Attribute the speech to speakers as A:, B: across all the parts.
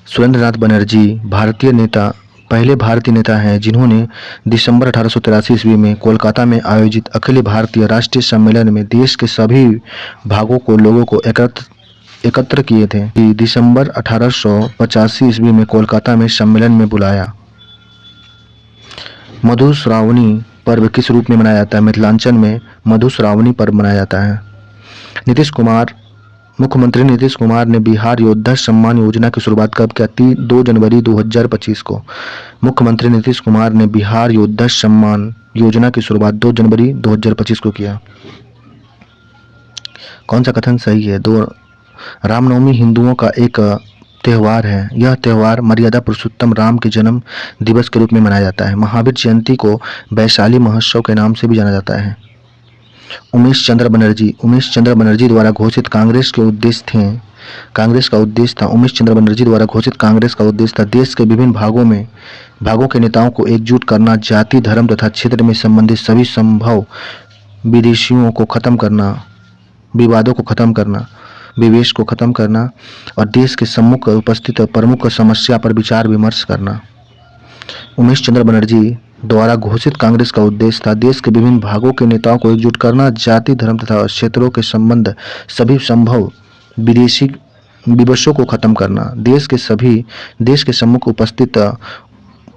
A: सुरेंद्रनाथ बनर्जी पहले भारतीय नेता हैं जिन्होंने दिसंबर 1883 ईस्वी में कोलकाता में आयोजित अखिल भारतीय राष्ट्रीय सम्मेलन में देश के सभी भागों को लोगों को एकत्र किए थे। दिसंबर 1885 ईस्वी में कोलकाता में सम्मेलन में बुलाया। मधुश्रावणी पर्व किस रूप में मनाया जाता है? मिथिलांचल में मधुश्रावणी पर्व मनाया जाता है। मुख्यमंत्री नीतीश कुमार ने बिहार योद्धा सम्मान योजना की शुरुआत कब किया? 2 जनवरी 2025 को। मुख्यमंत्री नीतीश कुमार ने बिहार योद्धा सम्मान योजना की शुरुआत 2 जनवरी 2025 को किया। कौन सा कथन सही है? रामनवमी हिंदुओं का एक त्यौहार है। यह त्यौहार मर्यादा पुरुषोत्तम राम के जन्म दिवस के रूप में मनाया जाता है। महावीर जयंती को वैशाली महोत्सव के नाम से भी जाना जाता है। उमेश चंद्र बनर्जी द्वारा घोषित कांग्रेस का उद्देश्य था उमेश चंद्र बनर्जी द्वारा घोषित कांग्रेस का उद्देश्य था देश के विभिन्न भागों के नेताओं को एकजुट करना, जाति, धर्म तथा क्षेत्र में संबंधित सभी संभव विदेशियों को खत्म करना, विवादों को खत्म करना, विवेश को खत्म करना और देश के सम्मुख उपस्थित प्रमुख समस्या पर विचार विमर्श करना। उमेश चंद्र बनर्जी द्वारा घोषित कांग्रेस का उद्देश्य था देश के विभिन्न भागों के नेताओं को एकजुट करना, जाति, धर्म तथा क्षेत्रों के संबंध सभी संभव विदेशी विवशों को खत्म करना, देश के सम्मुख उपस्थित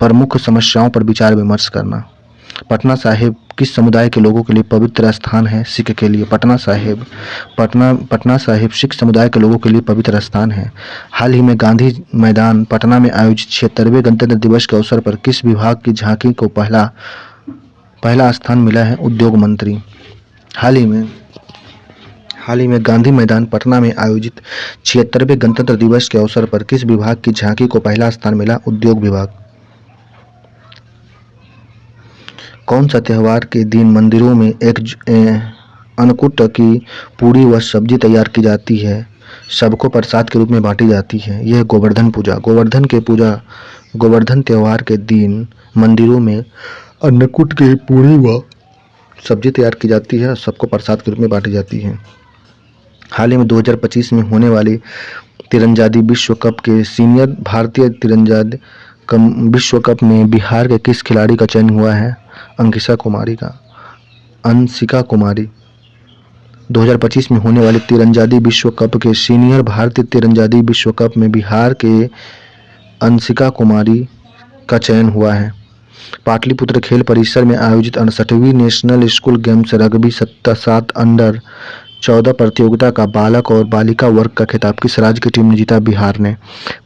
A: प्रमुख समस्याओं पर विचार विमर्श करना। पटना साहिब किस समुदाय के लोगों के लिए पवित्र स्थान है? सिख के लिए। पटना साहिब सिख समुदाय के लोगों के लिए पवित्र स्थान है। हाल ही में गांधी मैदान पटना में आयोजित 76वें गणतंत्र दिवस के अवसर पर किस विभाग की झांकी को पहला स्थान मिला है? उद्योग मंत्री। हाल ही में गांधी मैदान पटना में आयोजित 76वें गणतंत्र दिवस के अवसर पर किस विभाग की झांकी को पहला स्थान मिला? उद्योग विभाग। कौन सा त्योहार के दिन मंदिरों में अन्नकूट की पूरी व सब्जी तैयार की जाती है, सबको प्रसाद के रूप में बांटी जाती है? यह गोवर्धन पूजा। गोवर्धन त्योहार के दिन मंदिरों में अन्नकूट की पूरी व सब्जी तैयार की जाती है, सबको प्रसाद के रूप में बांटी जाती है। हाल ही में 2025 में होने वाली तीरंदाजी विश्व कप के सीनियर भारतीय तीरंदाजी विश्व कप में बिहार के किस खिलाड़ी का चयन हुआ है? अंशिका कुमारी। 2025 में होने वाले तीरंदाजी विश्व कप के सीनियर भारतीय तीरंदाजी विश्व कप में बिहार के अंशिका कुमारी का चयन हुआ है। पाटलिपुत्र खेल परिसर में आयोजित 68वीं national school games rugby 7 under 14 प्रतियोगिता का बालक और बालिका वर्ग का खिताब किस राज्य की टीम ने जीता? बिहार ने।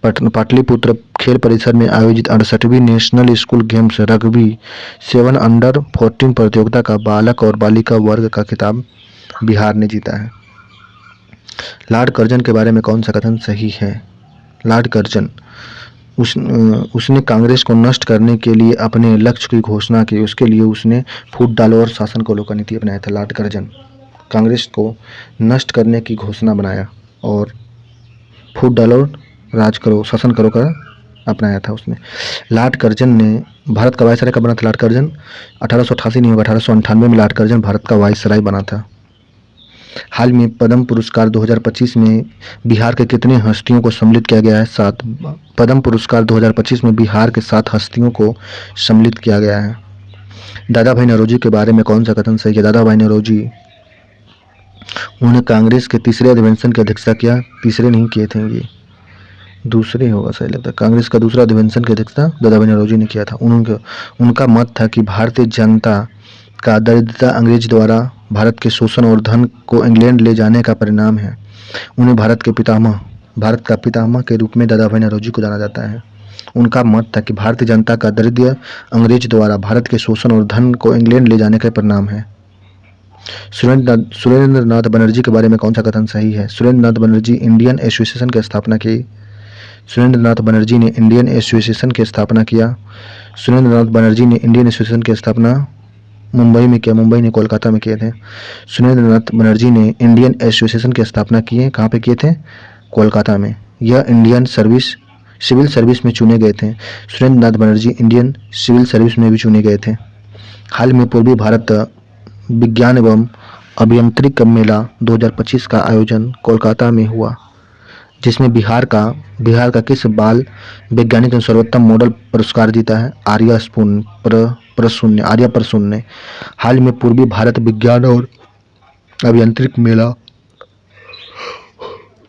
A: पाटलिपुत्र खेल परिसर में आयोजित 68वीं national school games rugby 7 under 14 प्रतियोगिता का बालक और बालिका वर्ग का खिताब बिहार ने जीता है। लॉर्ड कर्जन के बारे में कौन सा कथन सही है? लॉर्ड कर्जन उसने कांग्रेस को नष्ट करने के लिए अपने लक्ष्य की घोषणा की। उसके लिए उसने फूट डालो और शासन करो का नीति अपनाया था। लॉर्ड कर्जन कांग्रेस को नष्ट करने की घोषणा बनाया और फूट डालो, राज करो, शासन करो का अपनाया था उसने। लॉर्ड कर्जन ने भारत का वायसराय कब बना था? लॉर्ड कर्जन 1888 नहीं होगा, 1898 में लॉर्ड कर्जन भारत का वायसराय बना था। हाल में पद्म पुरस्कार 2025 में बिहार के कितने हस्तियों को सम्मिलित किया गया है? 7। पद्म पुरस्कार 2025 में बिहार के 7 हस्तियों को सम्मिलित किया गया है। दादा भाई नौरोजी के बारे में कौन सा कथन सही है? दादा भाई नौरोजी उन्होंने कांग्रेस के तीसरे अधिवेशन की अध्यक्षता किया। तीसरे नहीं किए थे, ये दूसरे होगा सही लगता है। कांग्रेस का दूसरा अधिवेशन की अध्यक्षता दादा भाई नौरोजी ने किया था। उनका मत था कि भारतीय जनता का दरिद्रता अंग्रेज द्वारा भारत के शोषण और धन को इंग्लैंड ले जाने का परिणाम है। उन्हें भारत का पितामह के रूप में दादा भाई नौरोजी को जाना जाता है। उनका मत था कि भारतीय जनता का दरिद्र अंग्रेज द्वारा भारत के शोषण और धन को इंग्लैंड ले जाने का परिणाम है। सुरेंद्रनाथ बनर्जी के बारे में कौन सा कथन सही है? सुरेंद्रनाथ बनर्जी इंडियन एसोसिएशन की स्थापना की। सुरेंद्रनाथ बनर्जी ने इंडियन एसोसिएशन की स्थापना किया। सुरेंद्रनाथ बनर्जी ने इंडियन एसोसिएशन की स्थापना मुंबई में किया। मुंबई ने कोलकाता में किए थे। सुरेंद्रनाथ बनर्जी ने इंडियन एसोसिएशन की स्थापना किए। कहाँ पे किए थे? कोलकाता में। यह इंडियन सिविल सर्विस में चुने गए थे। Surendranath Banerjee Indian civil service में भी चुने गए थे। हाल में पूर्वी भारत विज्ञान एवं अभियांत्रिकी मेला 2025 का आयोजन कोलकाता में हुआ। जिसमें बिहार का किस बाल वैज्ञानिक ने सर्वोत्तम मॉडल पुरस्कार जीता है? आर्या प्रसून ने। हाल में पूर्वी भारत विज्ञान और अभियांत्रिकी मेला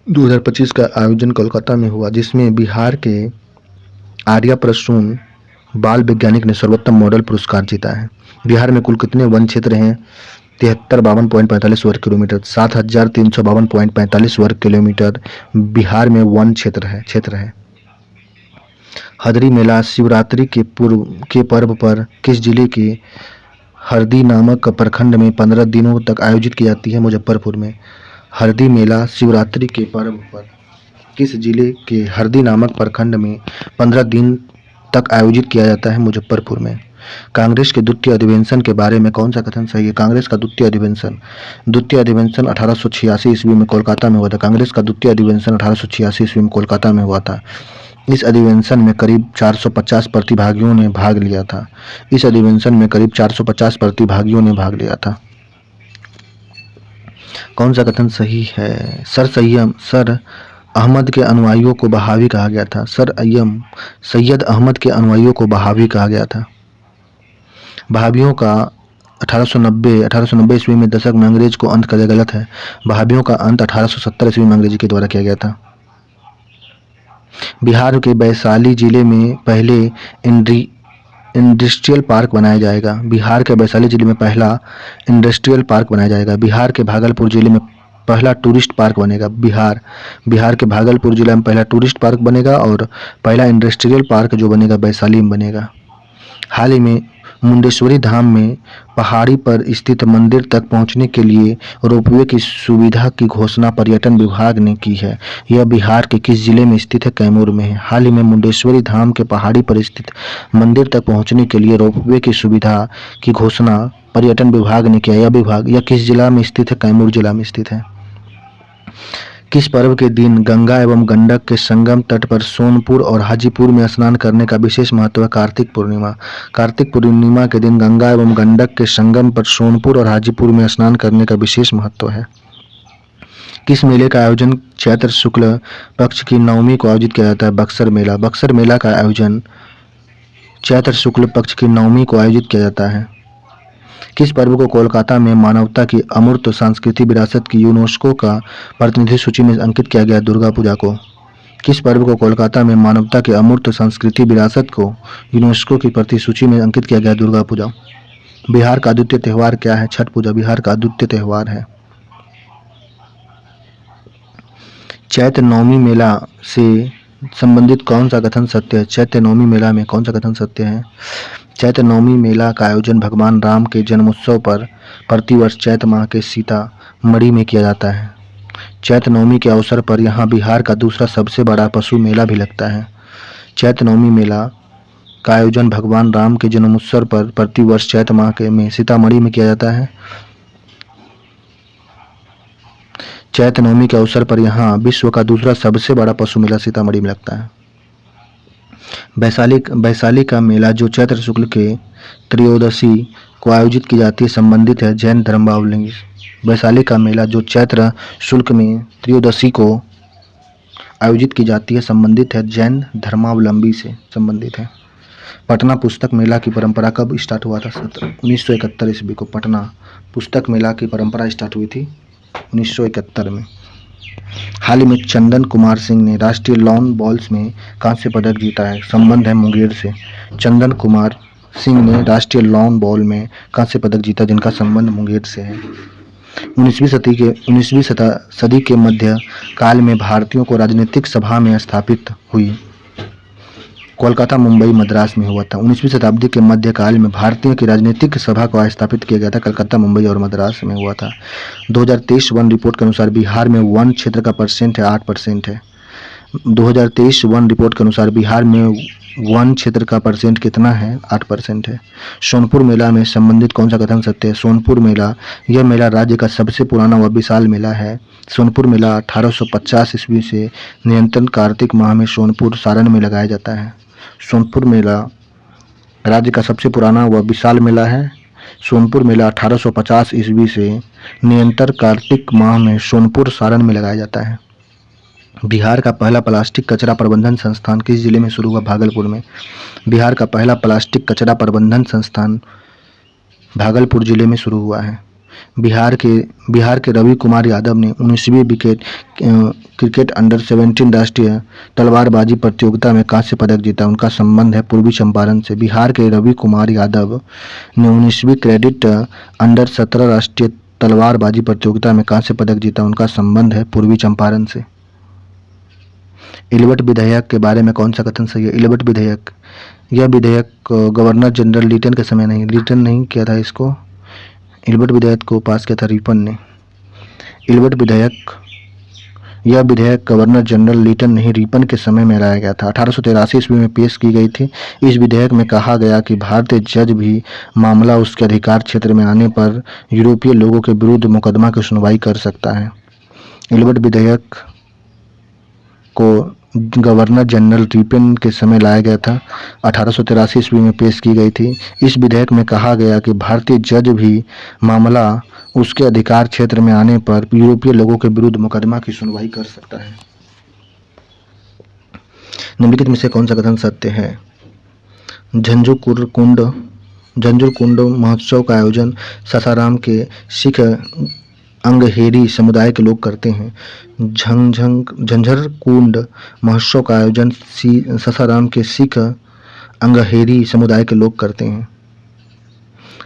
A: 2025 का आयोजन कोलकाता में हुआ, जिसमें बिहार के आर्या प्रसून बाल वैज्ञानिक ने सर्वोत्तम मॉडल पुरस्कार जीता है। बिहार में कुल कितने वन क्षेत्र हैं? 7352.45 वर्ग किलोमीटर, 7352.45 वर्ग किलोमीटर बिहार में वन क्षेत्र है। हदरी मेला शिवरात्रि के पर्व पर किस जिले के हरदी नामक प्रखंड में 15 दिनों तक आयोजित की जाती है? मुजफ्फरपुर में। हरदी मेला शिवरात्रि के पर्व पर किस जिले के हरदी नामक प्रखंड में 15 दिन तक आयोजित किया जाता है? मुजफ्फरपुर में। कांग्रेस के द्वितीय अधिवेशन के बारे में कौन सा कथन सही है? कांग्रेस का द्वितीय अधिवेशन 1886 ईस्वी में कोलकाता में हुआ था। कांग्रेस का द्वितीय अधिवेशन 1886 ईस्वी में कोलकाता में हुआ था। इस अधिवेशन में करीब 450 प्रतिभागियों ने भाग लिया था। कौन सा कथन सही है? सर अहमद के अनुयायियों को बहावी कहा गया था। सैयद अहमद के अनुयायियों को बहावी कहा गया था। बहावियों का 1890 ईस्वी में दशक में अंग्रेज को अंत कर दिया, गलत है। बहावियों का अंत 1870 ईस्वी में अंग्रेजी के द्वारा किया गया था। बिहार के वैशाली जिले में पहले इंडस्ट्रियल पार्क बनाया जाएगा। बिहार के वैशाली जिले में पहला इंडस्ट्रियल पार्क बनाया जाएगा। बिहार के भागलपुर जिले में पहला टूरिस्ट पार्क बनेगा। बिहार के भागलपुर जिला में पहला टूरिस्ट पार्क बनेगा और पहला इंडस्ट्रियल पार्क जो बनेगा वैशाली में बनेगा। हाल ही में मुंडेश्वरी धाम में पहाड़ी पर स्थित मंदिर तक पहुंचने के लिए रोपवे की सुविधा की घोषणा पर्यटन विभाग ने की है। यह बिहार के किस जिले में स्थित है? कैमूर में है। हाल ही में मुंडेश्वरी धाम के पहाड़ी पर स्थित मंदिर तक पहुंचने के लिए रोपवे की सुविधा की घोषणा पर्यटन विभाग ने किया। यह किस जिला में स्थित है? कैमूर जिला में स्थित है। किस पर्व के दिन गंगा एवं गंडक के संगम तट पर सोनपुर और हाजीपुर में स्नान करने का विशेष महत्व है? कार्तिक पूर्णिमा। कार्तिक पूर्णिमा के दिन गंगा एवं गंडक के संगम पर सोनपुर और हाजीपुर में स्नान करने का विशेष महत्व है। किस मेले का आयोजन चैत्र शुक्ल पक्ष की नवमी को आयोजित किया जाता है? बक्सर मेला। बक्सर मेला का आयोजन चैत्र शुक्ल पक्ष की नवमी को आयोजित किया जाता है। किस पर्व को कोलकाता में मानवता की अमूर्त सांस्कृतिक विरासत की यूनेस्को का प्रतिनिधि सूची में अंकित किया गया? दुर्गा पूजा को। किस पर्व को कोलकाता में मानवता की अमूर्त सांस्कृतिक विरासत को यूनेस्को की प्रतिनिधि सूची में अंकित किया गया? दुर्गा पूजा। बिहार का अद्वितीय त्योहार क्या है? छठ पूजा बिहार का अद्वितीय त्योहार है। चैत्र नवमी मेला से संबंधित कौन सा कथन सत्य है? चैत्र नवमी मेला में कौन सा कथन सत्य है? चैत्र नवमी मेला का आयोजन भगवान राम के जन्मोत्सव पर प्रतिवर्ष चैत्र माह के सीतामढ़ी में किया जाता है। चैत्र नवमी के अवसर पर यहाँ बिहार का दूसरा सबसे बड़ा पशु मेला भी लगता है। चैत्र नवमी मेला का आयोजन भगवान राम के जन्मोत्सव पर प्रतिवर्ष चैत्र माह के में सीतामढ़ी में किया जाता है। चैत्र नवमी के अवसर पर यहाँ विश्व का दूसरा सबसे बड़ा पशु मेला सीतामढ़ी में लगता है। वैशाली का मेला जो चैत्र शुक्ल के त्रयोदशी को आयोजित की जाती है संबंधित है जैन धर्मावलंबी। वैशाली का मेला जो चैत्र शुक्ल में त्रयोदशी को आयोजित की जाती है संबंधित है जैन धर्मावलंबी से संबंधित है। पटना पुस्तक मेला की परंपरा कब स्टार्ट हुआ था? 1971 ईस्वी को पटना पुस्तक मेला की परंपरा स्टार्ट हुई थी 1971 में। हाल ही में चंदन कुमार सिंह ने राष्ट्रीय लॉन बॉल्स में कांस्य पदक जीता है। संबंध है मुंगेर से। चंदन कुमार सिंह ने राष्ट्रीय लॉन बॉल में कांस्य पदक जीता जिनका संबंध मुंगेर से है। 19वीं सदी के मध्य काल में भारतीयों को राजनीतिक सभा में स्थापित हुई। कोलकाता मुंबई मद्रास में हुआ था। 19वीं शताब्दी के मध्य काल में भारतीयों की राजनीतिक सभा को स्थापित किया गया था। कलकत्ता मुंबई और मद्रास में हुआ था। 2023 वन रिपोर्ट के अनुसार बिहार में वन क्षेत्र का परसेंट है 8% है। 2023 वन रिपोर्ट के अनुसार बिहार में वन क्षेत्र का परसेंट कितना है? 8% है। सोनपुर मेला में संबंधित कौन सा कथन सत्य है? सोनपुर मेला यह मेला राज्य का सबसे पुराना व विशाल मेला है। सोनपुर मेला 1850 ईस्वी से निरंतर कार्तिक माह में सोनपुर सारण में लगाया जाता है। सोनपुर मेला राज्य का सबसे पुराना व विशाल मेला है। सोनपुर मेला 1850 ईस्वी से निरंतर कार्तिक माह में सोनपुर सारण में लगाया जाता है। बिहार का पहला प्लास्टिक कचरा प्रबंधन संस्थान किस जिले में शुरू हुआ? भागलपुर में। बिहार का पहला प्लास्टिक कचरा प्रबंधन संस्थान भागलपुर जिले में शुरू हुआ है। बिहार के रवि कुमार यादव ने 19वीं क्रिकेट अंडर 17 राष्ट्रीय तलवारबाजी प्रतियोगिता में कांस्य पदक जीता। उनका संबंध है पूर्वी चंपारण से। बिहार के रवि कुमार यादव ने 19वीं क्रेडिट अंडर 17 राष्ट्रीय तलवारबाजी प्रतियोगिता में कांस्य पदक जीता। उनका संबंध है पूर्वी चंपारण से। इल्बर्ट विधेयक के बारे में कौन सा कथन सही है? इल्बर्ट विधेयक, यह विधेयक गवर्नर जनरल लिटन के समय लिटन नहीं किया था इसको, इल्बर्ट विधेयक को पास किया था रिपन ने। इल्बर्ट विधेयक, यह विधेयक गवर्नर जनरल लिटन नहीं रिपन के समय में लाया गया था। 1883 ईस्वी में पेश की गई थी। इस विधेयक में कहा गया कि भारतीय जज भी मामला उसके अधिकार क्षेत्र में आने पर यूरोपीय लोगों के विरुद्ध मुकदमा की सुनवाई कर सकता है। इल्बर्ट विधेयक को गवर्नर जनरल रिपन के समय लाया गया था। 1883 ईस्वी में पेश की गई थी। इस विधेयक में कहा गया कि भारतीय जज भी मामला उसके अधिकार क्षेत्र में आने पर यूरोपीय लोगों के विरुद्ध मुकदमा की सुनवाई कर सकता है। निम्नलिखित में से कौन सा कथन सत्य है? झंझुर कुंड महोत्सव का आयोजन सासाराम के सिख अंगहेरी समुदाय के लोग करते हैं। झंझर कुंड महोत्सव का आयोजन सासाराम के सिख अंगहेरी समुदाय के लोग करते हैं।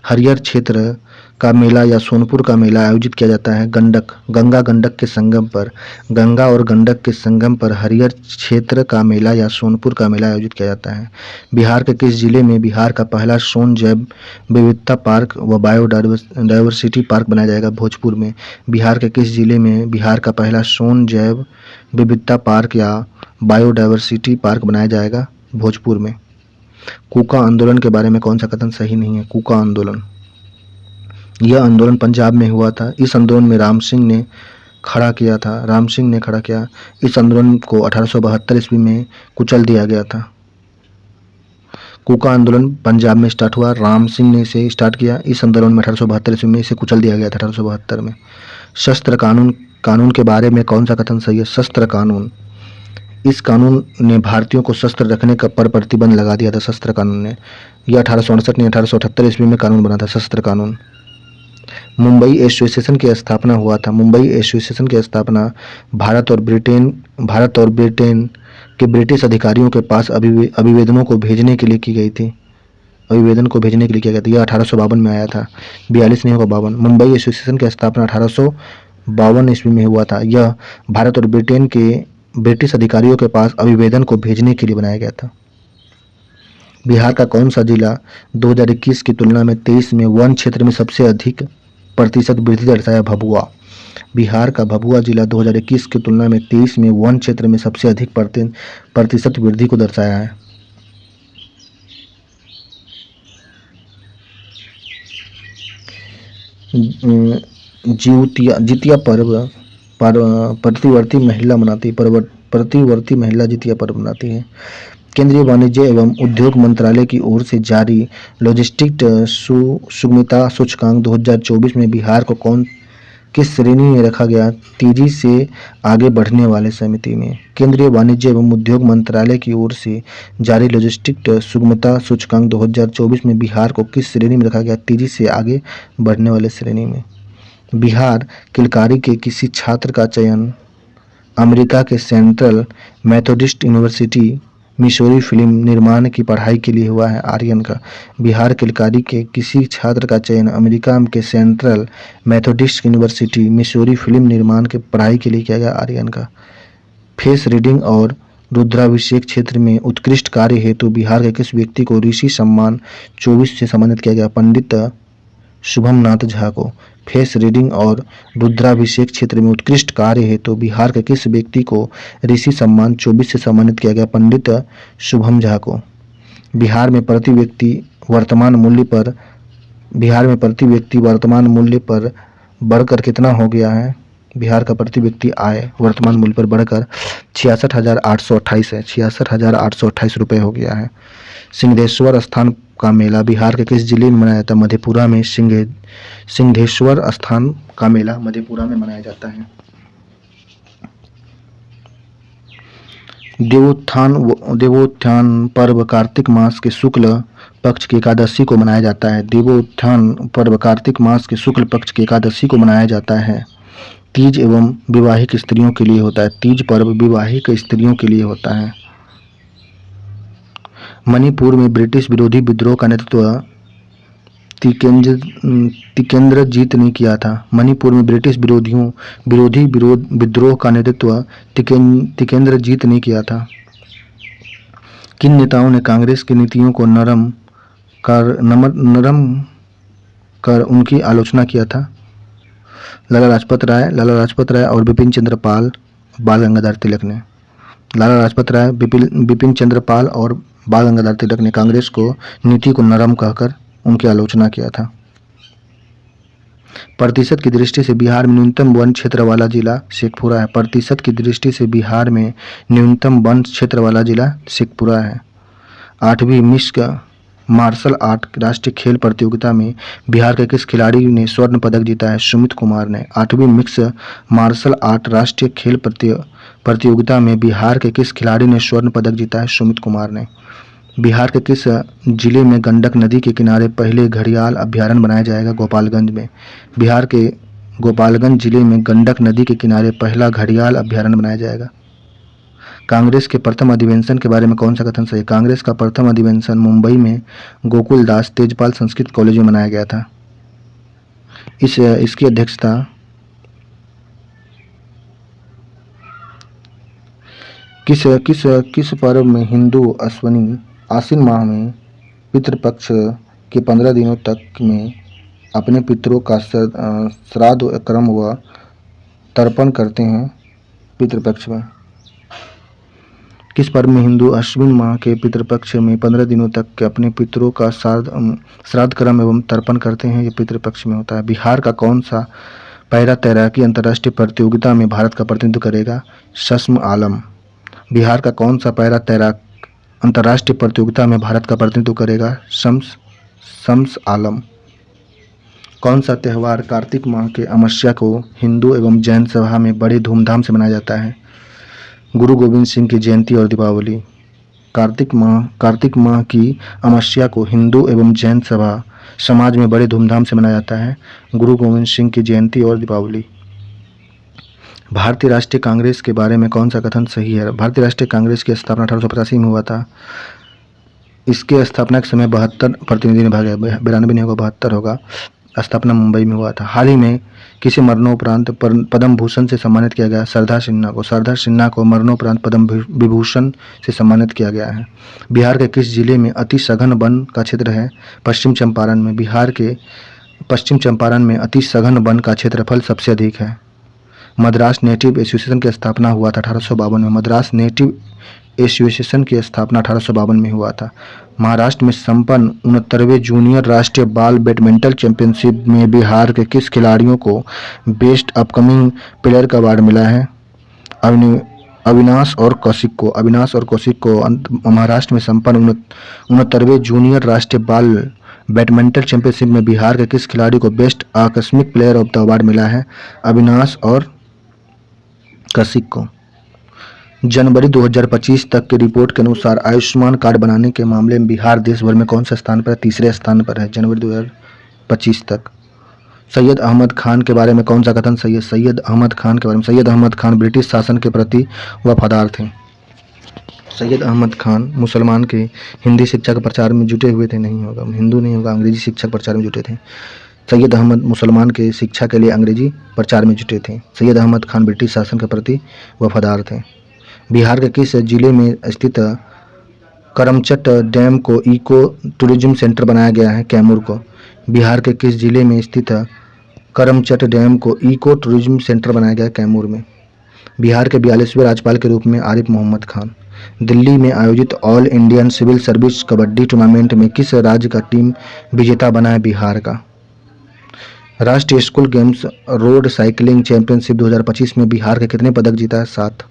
A: हरियर क्षेत्र का मेला या सोनपुर का मेला आयोजित किया जाता है गंगा गंडक के संगम पर। गंगा और गंडक के संगम पर हरियर क्षेत्र का मेला या सोनपुर का मेला आयोजित किया जाता है। बिहार के किस जिले में बिहार का पहला सोन जैव विविधता पार्क व बायोडायवर्सिटी पार्क बनाया जाएगा? भोजपुर में। बिहार के किस जिले में बिहार का पहला सोन जैव विविधता पार्क या बायोडायवर्सिटी पार्क बनाया जाएगा? भोजपुर में। कूका आंदोलन के बारे में कौन सा कथन सही नहीं है? कूका आंदोलन, यह आंदोलन पंजाब में हुआ था। इस आंदोलन में राम सिंह ने खड़ा किया। इस आंदोलन को 1872 ईस्वी में कुचल दिया गया था। कूका आंदोलन पंजाब में स्टार्ट हुआ, राम सिंह ने इसे स्टार्ट किया। इस आंदोलन में 1872 ईस्वी में इसे कुचल दिया गया था 1872 में। शस्त्र कानून के बारे में कौन सा कथन सही है? शस्त्र कानून, इस कानून ने भारतीयों को शस्त्र रखने पर प्रतिबंध लगा दिया था। शस्त्र कानून ने, यह 1868 नहीं 1878 ईस्वी में कानून बना था शस्त्र कानून। मुंबई एसोसिएशन की स्थापना हुआ था। मुंबई एसोसिएशन की स्थापना भारत और ब्रिटेन के ब्रिटिश अधिकारियों के पास अभिवेदनों को भेजने के लिए की गई थी। अभिवेदन को भेजने के लिए किया गया था। यह 1852 में आया था, 42 नहीं होगा 52। मुंबई एसोसिएशन की स्थापना 1852 ईस्वी में हुआ था। यह भारत और ब्रिटेन के ब्रिटिश अधिकारियों के पास अभिवेदन को भेजने के लिए बनाया गया था। बिहार का कौन सा जिला 2021 की तुलना में 23 में वन क्षेत्र में सबसे अधिक प्रतिशत वृद्धि दर्शाया? भभुआ। बिहार का भभुआ जिला 2021 की तुलना में 23 में वन क्षेत्र में सबसे अधिक प्रतिशत वृद्धि को दर्शाया है। जितिया पर्व प्रतिवर्ती महिला जितिया पर्व मनाती है। केंद्रीय वाणिज्य एवं उद्योग मंत्रालय की ओर से जारी लॉजिस्टिक्स सुगमता सूचकांक 2024 में बिहार को किस श्रेणी में रखा गया? तेजी से आगे बढ़ने वाले समिति में। केंद्रीय वाणिज्य एवं उद्योग मंत्रालय की ओर से जारी लॉजिस्टिक्स सुगमता सूचकांक 2024 में बिहार को किस श्रेणी में रखा गया? तेजी से आगे बढ़ने वाले श्रेणी में। बिहार किलकारी के किसी छात्र का चयन अमेरिका के central Methodist university Missouri film निर्माण की पढ़ाई के लिए हुआ है। आर्यन का। बिहार किलकारी के किसी छात्र का चयन अमेरिका के central Methodist university Missouri film निर्माण की पढ़ाई के लिए किया गया। आर्यन का। फेस रीडिंग और रुद्राभिषेक क्षेत्र में उत्कृष्ट कार्य हेतु बिहार के किस व्यक्ति को ऋषि सम्मान 24 से सम्मानित किया गया? पंडित शुभम नाथ झा को। फेस रीडिंग और रुद्राभिषेक क्षेत्र में उत्कृष्ट कार्य हेतु बिहार के किस व्यक्ति को ऋषि सम्मान 24 से सम्मानित किया गया? पंडित शुभम झा को। बिहार में प्रति व्यक्ति वर्तमान मूल्य पर बढ़कर कितना हो गया है? बिहार का प्रति व्यक्ति आय वर्तमान मूल्य पर बढ़कर 66,828 है। 66,828 रुपये हो गया है। सिंहेश्वर स्थान का मेला बिहार के किस जिले में मनाया जाता है? मधेपुरा में। सिंहेश्वर स्थान का मेला मधेपुरा में मनाया जाता है। देवोत्थान पर्व कार्तिक मास के शुक्ल पक्ष की एकादशी को मनाया जाता है। देवोत्थान पर्व कार्तिक मास के शुक्ल पक्ष की एकादशी को मनाया जाता है। तीज एवं विवाहिक स्त्रियों के लिए होता है। तीज पर्व विवाहिक स्त्रियों के लिए होता है। मणिपुर में ब्रिटिश विरोधी विद्रोह का नेतृत्व तिकेंद्रजीत ने किया था। मणिपुर में ब्रिटिश विरोधी विद्रोह का नेतृत्व तिकेंद्रजीत ने किया था। किन नेताओं ने कांग्रेस की नीतियों को नरम कर उनकी आलोचना किया था? लाला लाजपत राय और बिपिन चंद्र पाल, बाल गंगाधर तिलक ने। लाला लाजपत राय, बिपिन चंद्र पाल और बाल गंगाधर तिलक ने कांग्रेस को नीति को नरम कहकर उनकी आलोचना किया था। प्रतिशत की दृष्टि से बिहार में न्यूनतम वन क्षेत्र वाला जिला शेखपुरा है। प्रतिशत की दृष्टि से बिहार में न्यूनतम वन क्षेत्र वाला जिला शेखपुरा है। 8वीं मिक्स मार्शल आर्ट राष्ट्रीय खेल प्रतियोगिता में बिहार के किस खिलाड़ी ने स्वर्ण पदक जीता है? सुमित कुमार ने। 8वीं मिक्स मार्शल आर्ट राष्ट्रीय खेल प्रतियोगिता में बिहार के किस खिलाड़ी ने स्वर्ण पदक जीता है? सुमित कुमार ने। बिहार के किस जिले में गंडक नदी के किनारे पहले घड़ियाल अभ्यारण्य बनाया जाएगा? गोपालगंज में। बिहार के गोपालगंज जिले में गंडक नदी के किनारे पहला घड़ियाल अभ्यारण्य बनाया जाएगा। कांग्रेस के प्रथम अधिवेशन के बारे में कौन सा कथन सही है? कांग्रेस का प्रथम अधिवेशन मुंबई में गोकुल दास तेजपाल संस्कृत कॉलेज में मनाया गया था। इसकी अध्यक्षता किस पर्व में हिंदू आश्विन माह में पितृपक्ष के 15 दिनों तक में अपने पितरों का श्राद्ध कर्म व तर्पण करते हैं? पितृपक्ष में। किस पर्व में हिंदू अश्विन माह के पितृपक्ष में 15 दिनों तक के अपने पितरों का श्राद्ध कर्म एवं तर्पण करते हैं? ये पितृपक्ष में होता है। बिहार का कौन सा पैरा तैराकी अंतर्राष्ट्रीय प्रतियोगिता में भारत का प्रतिनिधित्व करेगा? शम्स आलम। बिहार का कौन सा पैरा तैराक अंतर्राष्ट्रीय प्रतियोगिता में भारत का प्रतिनिधित्व करेगा? शम्स आलम। कौन सा त्यौहार कार्तिक माह के अमावस्या को हिंदू एवं जैन सभा में बड़े धूमधाम से मनाया जाता है? गुरु गोविंद सिंह की जयंती और दीपावली। कार्तिक माह की अमावस्या को हिंदू एवं जैन सभा समाज में बड़े धूमधाम से मनाया जाता है। गुरु गोविंद सिंह की जयंती और दीपावली। भारतीय राष्ट्रीय कांग्रेस के बारे में कौन सा कथन सही है? भारतीय राष्ट्रीय कांग्रेस की स्थापना 1885 में हुआ था। इसके स्थापना के समय 72 प्रतिनिधि ने भाग लिया। 92 नहीं होगा, 72 होगा। स्थापना मुंबई में हुआ था। हाल ही में किसे मरणोपरांत पद्म भूषण से सम्मानित किया गया? सरदार सिन्हा को मरणोपरांत पद्म विभूषण से सम्मानित किया गया है। बिहार के किस जिले में अति सघन वन का क्षेत्र है? पश्चिम चंपारण में। बिहार के पश्चिम चंपारण में अति सघन वन का क्षेत्रफल सबसे अधिक है। मद्रास नेटिव एसोसिएशन की स्थापना हुआ था 1852 में। मद्रास नेटिव एसोसिएशन की स्थापना 1852 में हुआ था। महाराष्ट्र में संपन्न 69वें जूनियर राष्ट्रीय बाल बैडमिंटन चैंपियनशिप में बिहार के किस खिलाड़ियों को बेस्ट अपकमिंग प्लेयर का अवार्ड मिला है? अविनाश और कौशिक को। महाराष्ट्र में संपन्न 69वें जूनियर राष्ट्रीय बाल बैडमिंटन चैंपियनशिप में बिहार के किस खिलाड़ी को बेस्ट आकस्मिक प्लेयर ऑफ द अवार्ड मिला है? अविनाश और कौशिक को। जनवरी 2025 तक की रिपोर्ट के अनुसार आयुष्मान कार्ड बनाने के मामले में बिहार देश भर में कौन सा स्थान पर है? तीसरे स्थान पर है जनवरी 2025 तक। सैयद अहमद खान के बारे में कौन सा कथन सही है? सैयद अहमद खान ब्रिटिश शासन के प्रति वफादार थे। सैयद अहमद खान मुसलमान के हिंदी शिक्षा के प्रचार में जुटे हुए थे। नहीं होगा, हिंदू नहीं होगा, अंग्रेजी शिक्षा प्रचार में जुटे थे। सैयद अहमद मुसलमान के शिक्षा के लिए अंग्रेजी प्रचार में जुटे थे। सैयद अहमद खान ब्रिटिश शासन के प्रति वफादार थे। बिहार के किस जिले में स्थित करमचट डैम को इको टूरिज्म सेंटर बनाया गया है? कैमूर को। बिहार के किस जिले में स्थित करमचट डैम को इको टूरिज्म सेंटर बनाया गया है? कैमूर में। बिहार के 42वें राज्यपाल के रूप में आरिफ मोहम्मद खान। दिल्ली में आयोजित all Indian civil service kabaddi tournament में किस राज्य का टीम विजेता बना है? बिहार का। राष्ट्रीय school games road cycling championship 2025 में बिहार के कितने पदक जीता है? 7।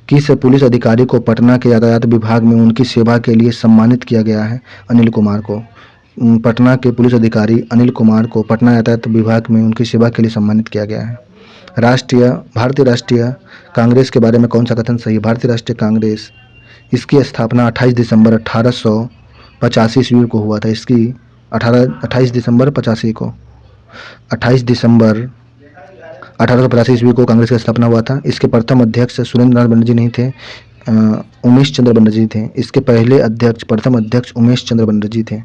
A: किस पुलिस अधिकारी को पटना के यातायात विभाग में उनकी सेवा के लिए सम्मानित किया गया है? अनिल कुमार को। पटना के पुलिस अधिकारी अनिल कुमार को पटना यातायात विभाग में उनकी सेवा के लिए सम्मानित किया गया है। भारतीय राष्ट्रीय कांग्रेस के बारे में कौन सा कथन सही है? भारतीय राष्ट्रीय कांग्रेस, इसकी स्थापना 28 दिसंबर 1885 ईस्वी को हुआ था। इसकी 28 दिसंबर 85 को 28 दिसंबर 1885 ईस्वी को कांग्रेस की स्थापना हुआ था। इसके प्रथम अध्यक्ष सुरेंद्र नाथ बनर्जी नहीं थे, उमेश चंद्र बनर्जी थे। इसके पहले अध्यक्ष, प्रथम अध्यक्ष उमेश चंद्र बनर्जी थे।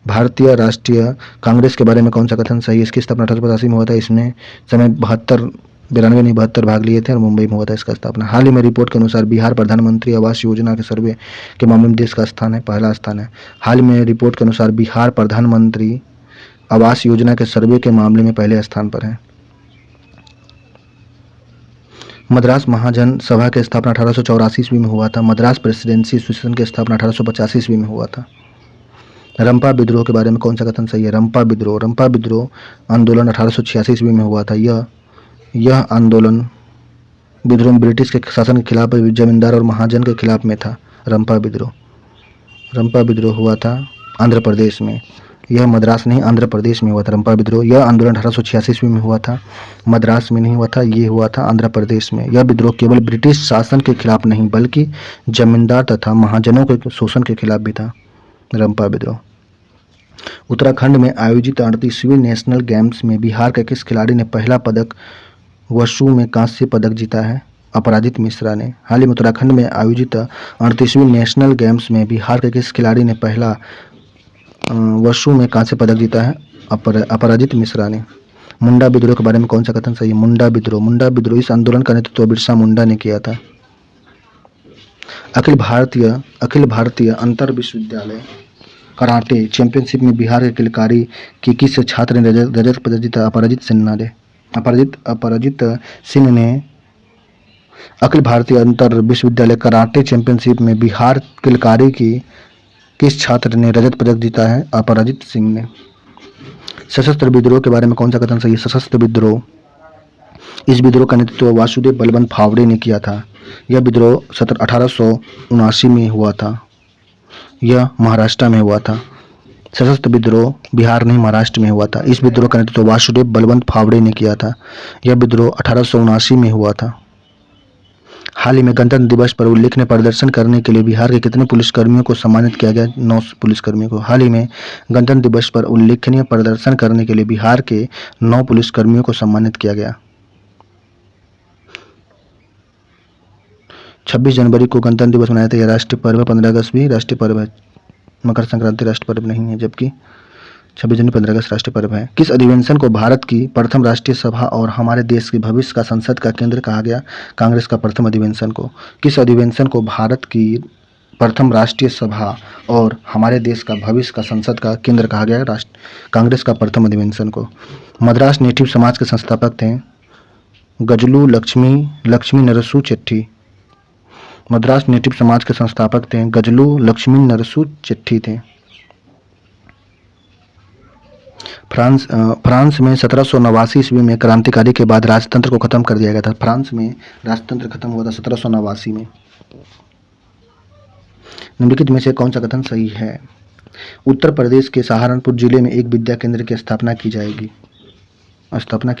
A: भारतीय राष्ट्रीय कांग्रेस के बारे में कौन सा कथन सही है? इसकी स्थापना 1885 में हुआ था। इसमें समय 92 भाग लिए थे और मुंबई में हुआ था इसका स्थापना। हाल ही में रिपोर्ट के अनुसार बिहार प्रधानमंत्री आवास योजना के सर्वे के मामले में देश का स्थान है, पहला स्थान है। हाल में रिपोर्ट के अनुसार बिहार प्रधानमंत्री आवास योजना के सर्वे के मामले में पहले स्थान पर है। मद्रास महाजन सभा की स्थापना 1884 ईस्वी में हुआ था। मद्रास प्रेसिडेंसी एसोसिएशन की स्थापना 1885 ईस्वी में हुआ था। रंपा विद्रोह के बारे में कौन सा कथन सही है? रंपा विद्रोह आंदोलन 1886 ईस्वी में हुआ था। यह आंदोलन विद्रोह ब्रिटिश के शासन के खिलाफ जमींदार और महाजन के खिलाफ में था। रंपा विद्रोह हुआ था आंध्र प्रदेश में। यह मद्रास नहीं, आंध्र प्रदेश में हुआ था रंपा विद्रोह। यह आंदोलन 1886 ईस्वी में हुआ था, मद्रास में नहीं हुआ था, ये हुआ था आंध्र प्रदेश में। यह विद्रोह केवल ब्रिटिश शासन के खिलाफ नहीं बल्कि जमींदार तथा महाजनों के शोषण के खिलाफ भी था। रंपा विद्रोह। उत्तराखंड में आयोजित 38वीं नेशनल गेम्स में बिहार के किस खिलाड़ी ने पहला पदक, वुशु में कांस्य पदक जीता है? अपराजित मिश्रा ने। हाल ही में उत्तराखंड में आयोजित 38वीं नेशनल गेम्स में बिहार के किस खिलाड़ी ने पहला वुशु में कांस्य पदक जीता है? अपराजित मिश्रा ने। मुंडा विद्रोह के बारे में कौन सा कथन सही है? मुंडा विद्रोह इस आंदोलन का नेतृत्व बिरसा मुंडा ने किया था। अखिल भारतीय अंतर विश्वविद्यालय कराटे चैंपियनशिप में बिहार के किलकारी के किस छात्र ने रजत पदक जीता? अपराजित सिंह ने अखिल भारतीय अंतर विश्वविद्यालय कराटे चैंपियनशिप में बिहार किलकारी की किस छात्र ने रजत पदक जीता है? अपराजित सिंह ने। सशस्त्र विद्रोह के बारे में कौन सा कथन सही है? सशस्त्र विद्रोह, इस विद्रोह का नेतृत्व वासुदेव बलवंत फावड़े ने किया था। यह विद्रोह 1879 में हुआ था। यह महाराष्ट्र में हुआ था। सशस्त्र विद्रोह बिहार नहीं, महाराष्ट्र में हुआ था। इस विद्रोह का नेतृत्व वासुदेव बलवंत फावड़े ने किया था। यह विद्रोह 1879 में हुआ था। हाल ही में गणतंत्र दिवस पर उल्लेखनीय प्रदर्शन करने के लिए बिहार के कितने पुलिसकर्मियों को सम्मानित किया गया? 9 पुलिसकर्मियों को। हाल ही में गणतंत्र दिवस पर उल्लेखनीय प्रदर्शन करने के लिए बिहार के 9 पुलिसकर्मियों को सम्मानित किया गया। 26 जनवरी को गणतंत्र दिवस मनाया था। यह राष्ट्रीय पर्व है। 15 अगस्त भी राष्ट्रीय पर्व है। मकर संक्रांति राष्ट्रीय पर्व नहीं है, जबकि 26 जनवरी 15 अगस्त राष्ट्रीय पर्व है। किस अधिवेशन को भारत की प्रथम राष्ट्रीय सभा और हमारे देश के भविष्य का संसद का केंद्र कहा गया? कांग्रेस का प्रथम अधिवेशन को। किस अधिवेशन को भारत की प्रथम राष्ट्रीय सभा और हमारे देश का भविष्य का संसद का केंद्र कहा गया? कांग्रेस का प्रथम अधिवेशन को। मद्रास नेटिव समाज के संस्थापक थे गजलू लक्ष्मी नरसू चेट्टी। मद्रास नेटिव समाज के संस्थापक थे गजलू लक्ष्मी नरसू चेट्टी थे। फ्रांस में 1789 ईस्वी में क्रांतिकारी के बाद राजतंत्र को खत्म कर दिया गया था। फ्रांस में राजतंत्र खत्म हुआ था 1789 में। निम्नलिखित में से कौन सा कथन सही है? उत्तर प्रदेश के सहारनपुर जिले में एक विद्या केंद्र की स्थापना किया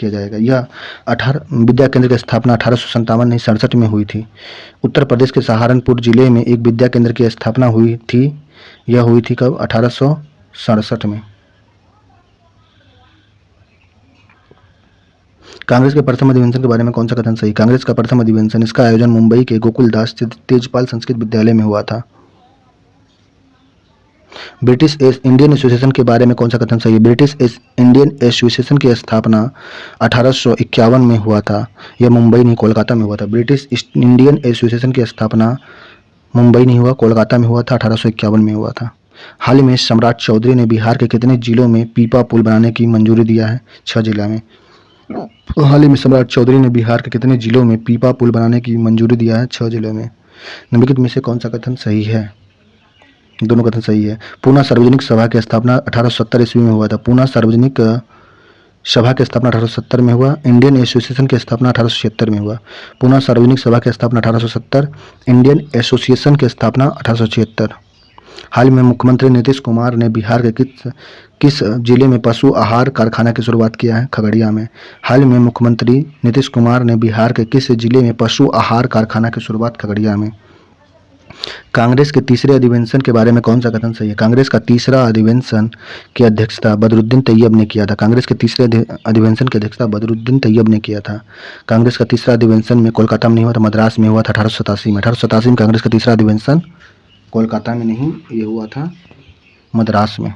A: जाएगा। यह 18 विद्या केंद्र की स्थापना 1857 नहीं 67 में हुई थी। उत्तर प्रदेश के सहारनपुर जिले में एक विद्या केंद्र की स्थापना हुई थी। यह हुई थी कब? 1867 में। कांग्रेस के प्रथम अधिवेशन के बारे में कौन सा कथन सही? कांग्रेस का प्रथम अधिवेशन, इसका आयोजन मुंबई के गोकुलदास तेजपाल संस्कृत विद्यालय में हुआ था। ब्रिटिश इंडियन एसोसिएशन के बारे में कौन सा कथन सही है? ब्रिटिश इंडियन एसोसिएशन की स्थापना 1851 में हुआ था। यह मुंबई नहीं, कोलकाता में हुआ था। ब्रिटिश इंडियन एसोसिएशन की स्थापना मुंबई नहीं हुआ, कोलकाता में हुआ था। 1851 में हुआ था। हाल ही में सम्राट चौधरी ने बिहार के कितने जिलों में पीपा पुल बनाने की मंजूरी दिया है? 6 जिला में। हाल ही में सम्राट चौधरी ने बिहार के कितने जिलों में पीपा पुल बनाने की मंजूरी दिया है? 6 जिलों में। निम्नलिखित में से कौन सा कथन सही है? दोनों कथन सही है। पूना सार्वजनिक सभा की स्थापना 1870 ईस्वी में हुआ था। पूना सार्वजनिक सभा की स्थापना 1870 में हुआ। इंडियन एसोसिएशन की स्थापना 1876 में हुआ। पूना सार्वजनिक सभा की स्थापना 1870, इंडियन एसोसिएशन की स्थापना 1876। हाल में मुख्यमंत्री नीतीश कुमार ने बिहार के किस जिले में पशु आहार कारखाना की शुरुआत किया है? खगड़िया में। हाल में मुख्यमंत्री नीतीश कुमार ने बिहार के किस जिले में पशु आहार कारखाना की शुरुआत? खगड़िया में। कांग्रेस के तीसरे अधिवेशन के बारे में कौन सा कथन सही है? कांग्रेस का तीसरा अधिवेशन की अध्यक्षता बदरुद्दीन तैयब ने किया था। कांग्रेस के तीसरे अधिवेशन की अध्यक्षता बदरुद्दीन तैयब ने किया था। कांग्रेस का तीसरा अधिवेशन में कोलकाता में नहीं हुआ था, मद्रास में हुआ था 1887 में। 1887 में कांग्रेस का तीसरा अधिवेशन कोलकाता में नहीं, ये हुआ था मद्रास में।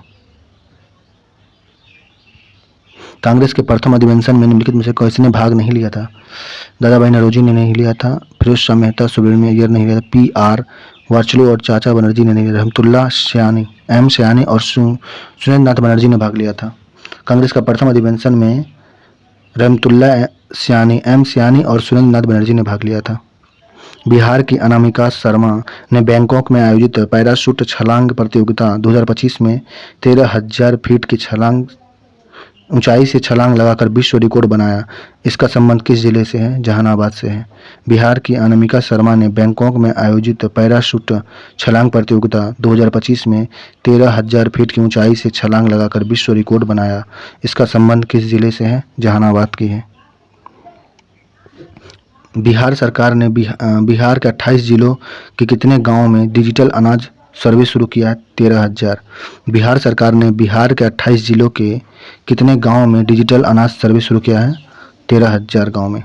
A: कांग्रेस के प्रथम अधिवेशन में निम्नलिखित में से किसने भाग नहीं लिया था? दादा भाई नौरोजी ने नहीं लिया था, फिरोज शाह मेहता, सुब्रमण्यम अय्यर नहीं लिया था, पी.आर. वार्चलू और चाचा बनर्जी ने नहीं लिया, रहमतुल्लाह सयानी, एम सयानी और सुरेंद्र नाथ बनर्जी ने भाग लिया था। कांग्रेस का प्रथम अधिवेशन में रहमतुल्लाह सयानी, एम सयानी और सुरेंद्र नाथ बनर्जी ने भाग लिया था। बिहार की अनामिका शर्मा ने बैंकॉक में आयोजित पैराशूट छलांग प्रतियोगिता 2025 में 13,000 फीट की ऊंचाई से छलांग लगाकर विश्व रिकॉर्ड बनाया। इसका संबंध किस जिले से है? जहानाबाद से है। बिहार की अनामिका शर्मा ने बैंकॉक में आयोजित पैराशूट छलांग प्रतियोगिता 2025 में 13,000 फीट की ऊंचाई से छलांग लगाकर विश्व रिकॉर्ड बनाया। इसका संबंध किस जिले से है? जहानाबाद की है। बिहार सरकार ने बिहार के 28 जिलों के कितने गाँव में डिजिटल अनाज सर्वे शुरू किया है? 13,000। बिहार सरकार ने बिहार के 28 जिलों के कितने गाँव में डिजिटल अनाज सर्वे शुरू किया है? 13,000 गाँव में।